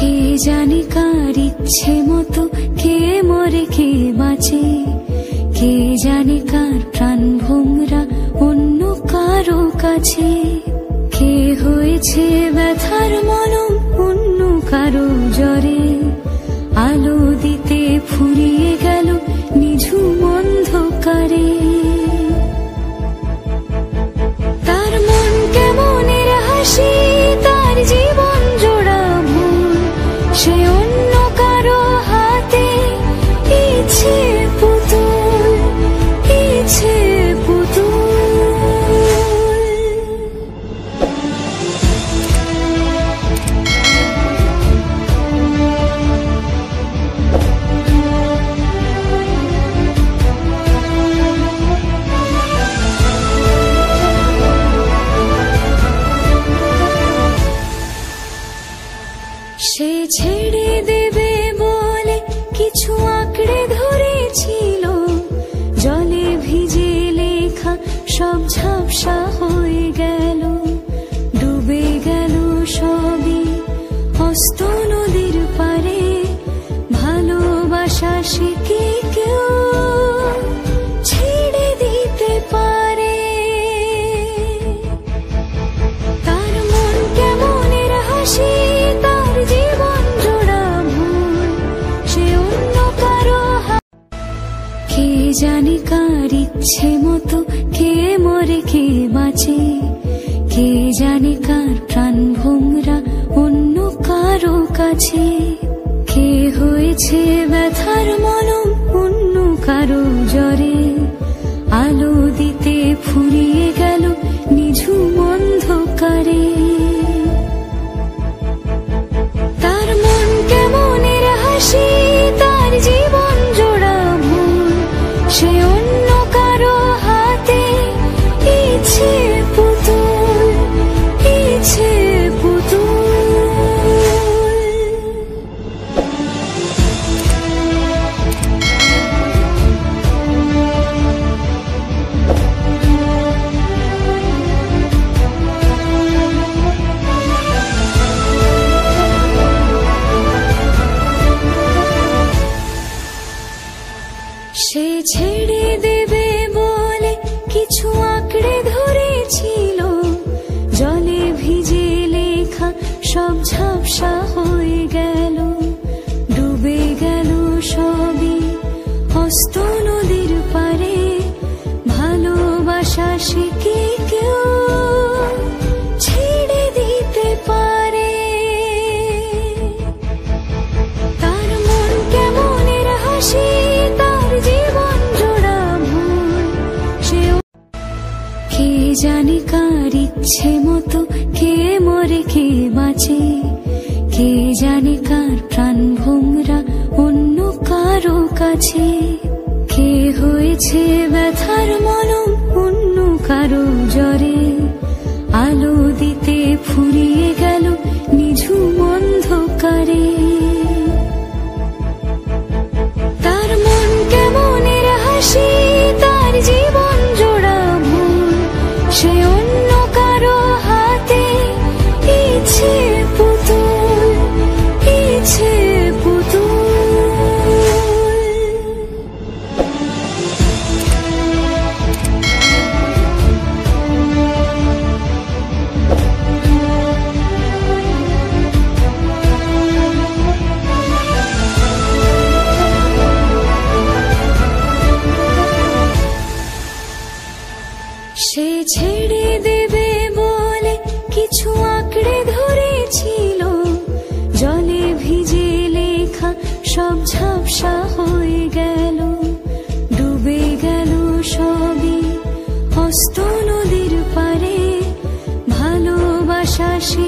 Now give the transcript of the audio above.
কে জানে কার ইচ্ছে মতো কে মরে কে বাঁচে, কে জানে কার প্রাণ ভোমরা অন্য কারো কাছে, কে হয়েছে ব্যথার মলম অন্য কারো জ্বরে, আলো দিতে ফুরিয়ে গেল নিঝুম অন্ধকারে। তার মন কেমনের হাসি, তার জীবন জোড়া ভুল, সে অন্য কারো হাতে ইচ্ছে পুতুল, ইচ্ছে পুতুল। সে ছেড়ে দেবে বলে কিছু আঁকড়ে ধরেছিল, জলে ভিজে লেখা সব ঝাপসা হয়ে গেল, ডুবে গেল সবই হস্ত নদীর পারে। ভালোবাসা সে কি কেউ ছেড়ে দিতে পারে? তার মন কেমনের হাসি, তার জীবন জোড়া ভুল, সে অন্য কারো কে জানে কার ইচ্ছে মতো কে মরে কে বাঁচে, কে জানে কার প্রাণ ভোমরা অন্য কারো কাছে, কে হয়েছে ব্যথার মলম অন্য কারো জ্বরে, আলো দিতে ফুরিয়ে গেল নিঝুম অন্ধকারে। তার মন কেমনের হাসি, তার জীবন জোড়া ভুল, সে অন্য কারো হাতে ইচ্ছে পুতুল, ইচ্ছে পুতুল। সে ছেড়ে দেবে বলে কিছু আঁকড়ে ধরেছিল, জলে ভিজে লেখা সব ঝাপসা হয়ে গেল, ডুবে গেল সবই হস্ত নদীর পারে। ভালোবাসা সে কি কেউ ছেড়ে দিতে পারে? তার মন কেমনের হাসি, তার জীবন জোড়া ভুল, সে কে জানে কার ইচ্ছে মতো কে মরে কে বাঁচে, কে জানে কার প্রাণ ভোমরা অন্য কারো কাছে, কে হয়েছে ব্যথার মলম অন্য কারো জ্বরে, আলো দিতে ফুরিয়ে গেল নিঝুম অন্ধকারে। তার মন কেমনের হাসি, তার জীবন জোড়া ভুল, সে অন্য কারো হাতে ইচ্ছে পুতুল, ইচ্ছে পুতুল। সে ছেড়ে দেবে বলে কিছু আঁকড়ে ধরেছিল, জলে ভিজে লেখা সব ঝাপসা হয়ে গেল, ডুবে গেল সবই হস্ত নদীর পারে। ভালোবাসা সে